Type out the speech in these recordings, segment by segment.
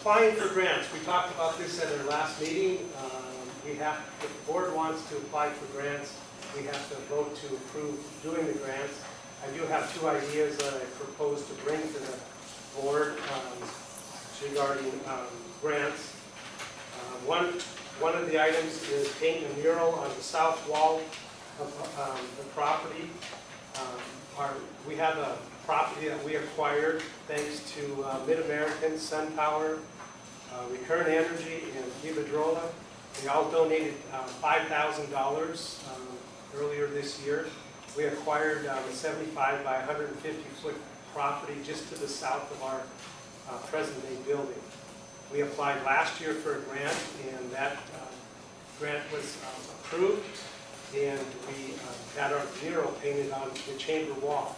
applying for grants. We talked about this at our last meeting. If the board wants to apply for grants, we have to vote to approve doing the grants. I do have two ideas that I propose to bring to the board regarding grants. One of the items is paint a mural on the south wall of the property. We have a property that we acquired thanks to Mid-American, SunPower, Recurrent Energy, and Iberdrola. They all donated $5,000 earlier this year. We acquired a 75 by 150 foot property just to the south of our present-day building. We applied last year for a grant, and that grant was approved, and we had our mural painted on the chamber wall.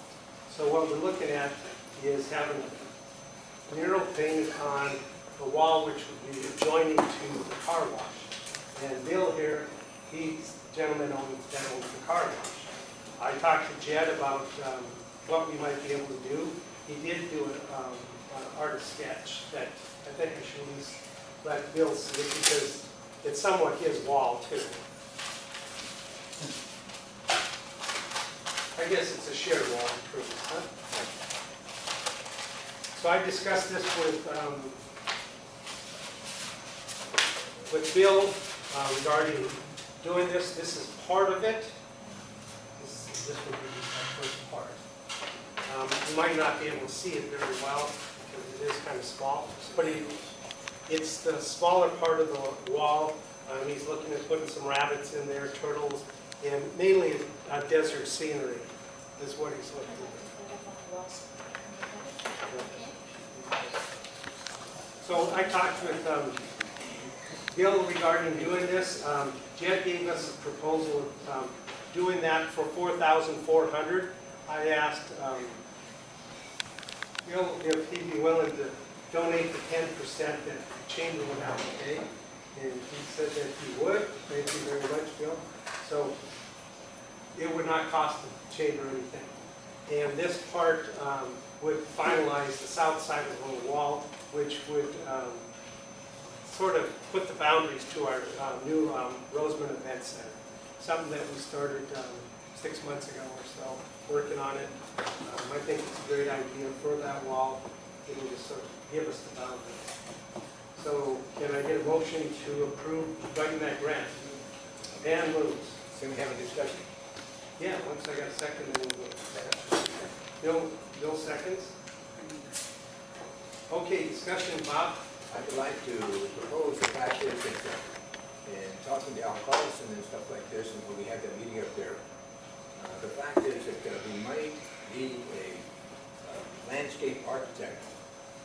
So what we're looking at is having a mural painted on the wall, which would be adjoining to the car wash. And Bill here, he's the gentleman that owns the car wash. I talked to Jed about what we might be able to do. He did do an artist sketch that I think I should at least let Bill see it because it's somewhat his wall too. I guess it's a shared wall improvement, huh? So I discussed this with Bill regarding doing this. This is part of it. This would be the first part. You might not be able to see it very well because it is kind of small, but it's the smaller part of the wall. He's looking at putting some rabbits in there, turtles, and mainly desert scenery is what he's looking at. So I talked with Bill regarding doing this. Jed gave us a proposal of doing that for $4,400. I asked Bill if he'd be willing to donate the 10% that the chamber would have to pay, and he said that he would. Thank you very much, Bill. So it would not cost the chamber anything. And this part would finalize the south side of the wall, which would sort of put the boundaries to our new Rosamond Event Center. Something that we started 6 months ago or so, working on it. I think it's a great idea for that wall. It'll just sort of give us the boundaries. So can I get a motion to approve writing that grant? Dan moves. So we have a discussion. Yeah, once I got a second, then we'll go. Bill seconds. Okay, discussion, Bob. I'd like to propose the fact is that in talking to Al Carlson and stuff like this, and when we had that meeting up there, the fact is that we might need a landscape architect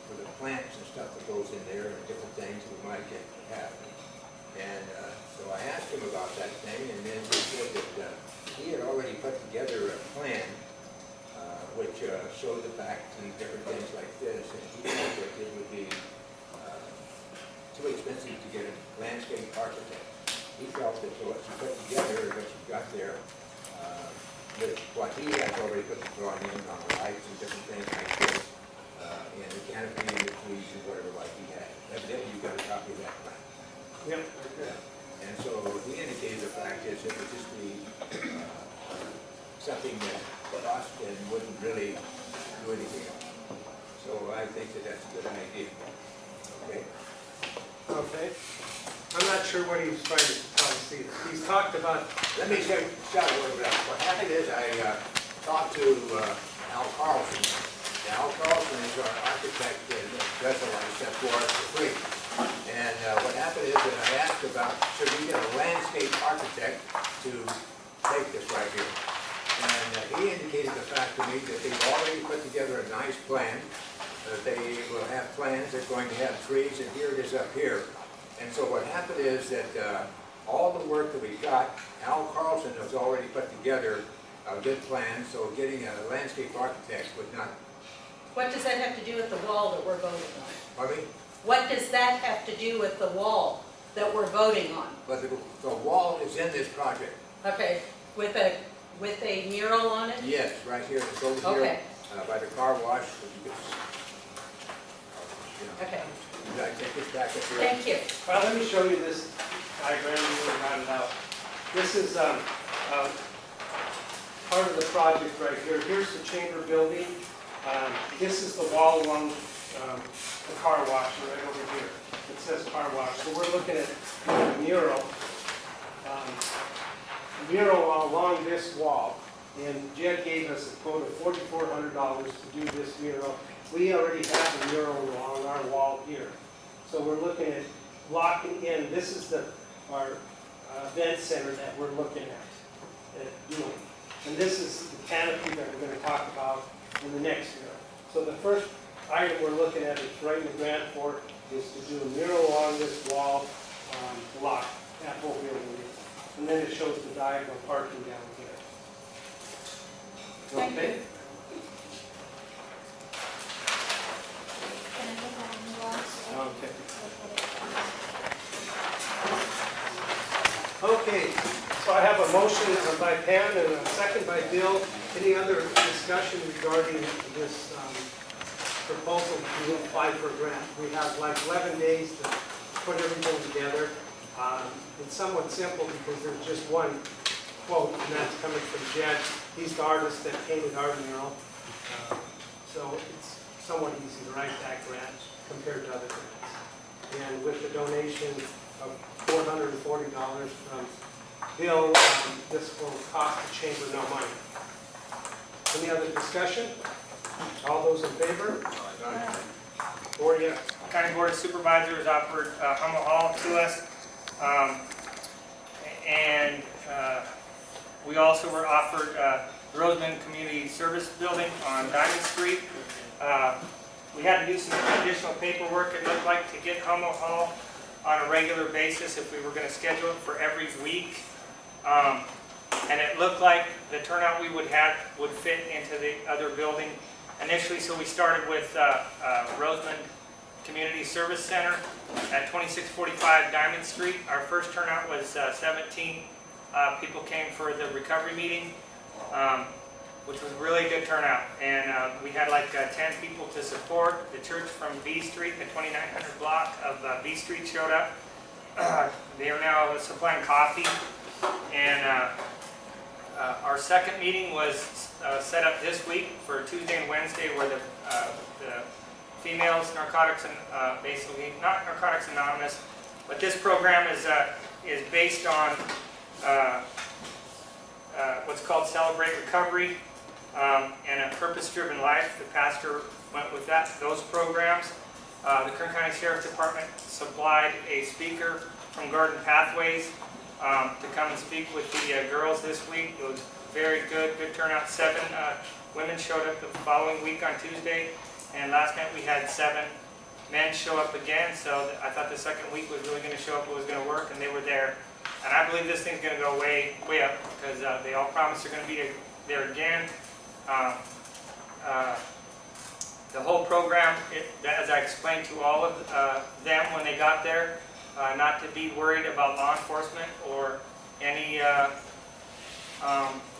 for the plants and stuff that goes in there and different things we might get to have. And so I asked him about that thing, and then he said that he had already put together a plan which showed the fact and different things like this, and he thought that it would be too expensive to get a landscape architect. He felt that what you put together, what you got there, with what he had already put the drawing in on the lights and different things like this, and the canopy and the trees and whatever like he had. Evidently you got a copy of that plan. Yep. Okay. And so he indicated the fact is it would just be something that cost and wouldn't really do anything else. So I think that that's a good idea. Okay. Okay. I'm not sure what he was trying to tell us either. He's talked about. Let me shout a word about it. What happened is I talked to Al Carlson. Now, Al Carlson is our architect and does a lot of stuff for us for free. And what happened is that I asked about should we get a landscape architect to take this right here. And he indicated the fact to me that they've already put together a nice plan. They will have plans. They're going to have trees, and here it is up here. And so what happened is that all the work that we got, Al Carlson has already put together a good plan, so getting a landscape architect would not. What does that have to do with the wall that we're voting on? Pardon me? What does that have to do with the wall that we're voting on? But the wall is in this project. Okay, with a mural on it? Yes, right here. It's over Okay. here by the car wash. You know, Okay. I think back if you're. Thank you. Well, let me show you this diagram we got it out. This is part of the project right here. Here's the chamber building. This is the wall along the car wash right over here. It says car wash. So we're looking at a mural. Mural along this wall. And Jed gave us a quote of $4,400 to do this mural. We already have a mural along our wall here. So we're looking at blocking in. This is our event center that we're looking at doing. And this is the canopy that we're going to talk about in the next mural. So the first item we're looking at is writing the grant for is to do a mural along this wall, block that whole building. And then it shows the diagonal parking down here. Thank Okay? you. Can I look at Mural? Okay, so I have a motion by Pam and a second by Bill. Any other discussion regarding this proposal to apply for a grant? We have like 11 days to put everything together. It's somewhat simple because there's just one quote, and that's coming from Jed. He's the artist that painted our mural. So it's somewhat easy to write that grant compared to other grants. And with the donation of $440 from Bill, this will cost the chamber no money. Any other discussion? All those in favor? Or yes? County Board of Supervisors offered Hummel Hall to us. We also were offered the Rosamond Community Service Building on Diamond Street. We had to do some additional paperwork, it looked like, to get Hummel Hall on a regular basis if we were going to schedule it for every week. And it looked like the turnout we would have would fit into the other building initially, so we started with Rosamond Community Service Center at 2645 Diamond Street. Our first turnout was 17 people came for the recovery meeting, which was really a good turnout. And we had like 10 people to support. The church from B Street, the 2900 block of B Street showed up. They are now supplying coffee. And our second meeting was set up this week for Tuesday and Wednesday, where the females, narcotics, and basically not Narcotics Anonymous, but this program is based on what's called Celebrate Recovery and a purpose-driven life. The pastor went with those programs. The Kern County Sheriff's Department supplied a speaker from Garden Pathways to come and speak with the girls this week. It was very good turnout. 7 women showed up the following week on Tuesday, and last night we had 7 men show up again, so I thought the second week was really going to show up, it was going to work, and they were there. And I believe this thing's going to go way up, because they all promised they're going to be there again. The whole program, as I explained to all of them when they got there, not to be worried about law enforcement or any,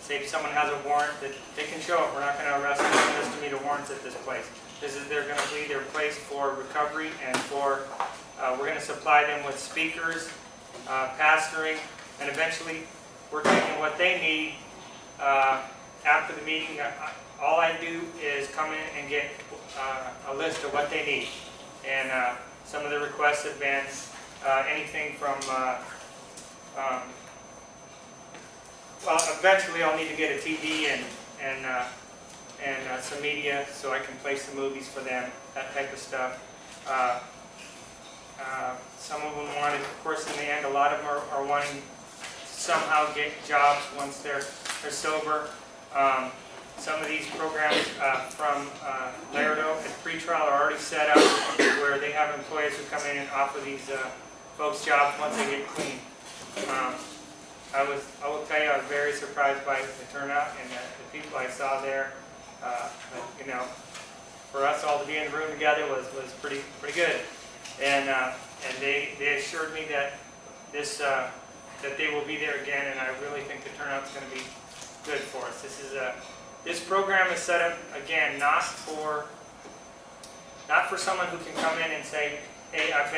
say if someone has a warrant, that they can show up. We're not going to arrest them for misdemeanor warrants at this place. They're going to be their place for recovery, and for, we're going to supply them with speakers, pastoring, and eventually we're taking what they need after the meeting. All I do is come in and get a list of what they need. And some of the requests have been anything from, well, eventually I'll need to get a TV and some media so I can play some movies for them, that type of stuff. Some of them wanted, of course, in the end, a lot of them are wanting to somehow get jobs once they're sober. Some of these programs from Laredo at pretrial are already set up where they have employees who come in and offer these folks jobs once they get clean. I will tell you, I was very surprised by the turnout and the people I saw there. You know, for us all to be in the room together was pretty good. And they assured me that that they will be there again, and I really think the turnout's going to be good for us. This program is set up again not Not for someone who can come in and say, hey, I've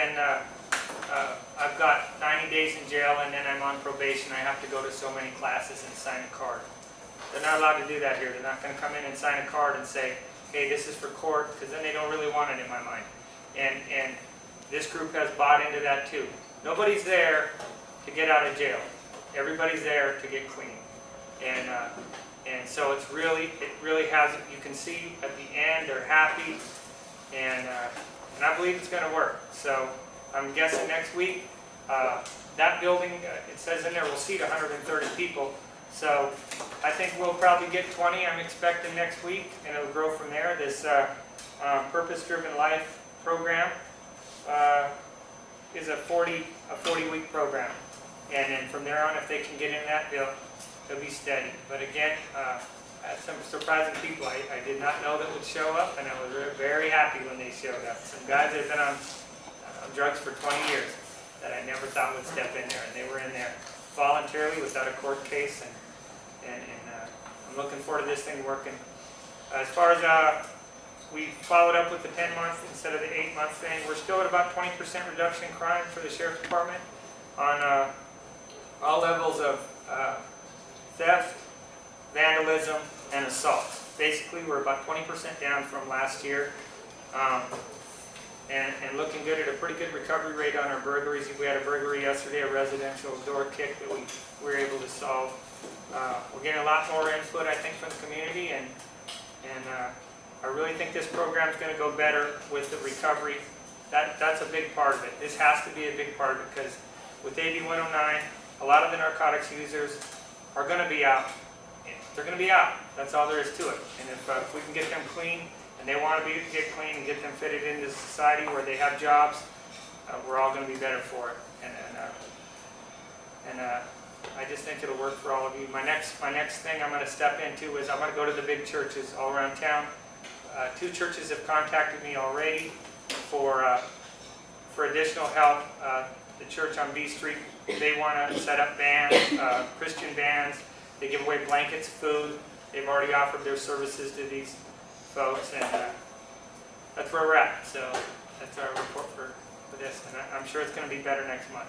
got 90 days in jail and then I'm on probation. I have to go to so many classes and sign a card. They're not allowed to do that here. They're not going to come in and sign a card and say, hey, this is for court, because then they don't really want it in my mind. And this group has bought into that too. Nobody's there to get out of jail. Everybody's there to get clean. And so it really has, you can see at the end they're happy, and I believe it's going to work. So I'm guessing next week, that building, it says in there, will seat 130 people. So I think we'll probably get 20, I'm expecting next week, and it'll grow from there. This Purpose-Driven Life program is a 40-week program. And then from there on, if they can get in that, they'll be steady. But again, I had some surprising people I did not know that would show up, and I was very happy when they showed up. Some guys that have been on drugs for 20 years that I never thought would step in there, and they were in there voluntarily without a court case, and I'm looking forward to this thing working. As far as we followed up with the 10-month instead of the 8-month thing, we're still at about 20% reduction in crime for the Sheriff's Department on all levels of theft, vandalism, and assault. Basically, we're about 20% down from last year, and looking good at a pretty good recovery rate on our burglaries. We had a burglary yesterday, a residential door kick that we were able to solve. We're getting a lot more input, I think, from the community, and I really think this program is going to go better with the recovery. That's a big part of it. This has to be a big part of it, because with AB 109, a lot of the narcotics users are going to be out. They're going to be out. That's all there is to it. And if we can get them clean, and they want to get clean and get them fitted into society where they have jobs, we're all going to be better for it. And I just think it'll work for all of you. My next thing I'm going to step into is I'm going to go to the big churches all around town. 2 churches have contacted me already for additional help. The church on B Street, they want to set up bands, Christian bands. They give away blankets, food. They've already offered their services to these folks, and that's where we're at. So that's our report for this, and I'm sure it's going to be better next month.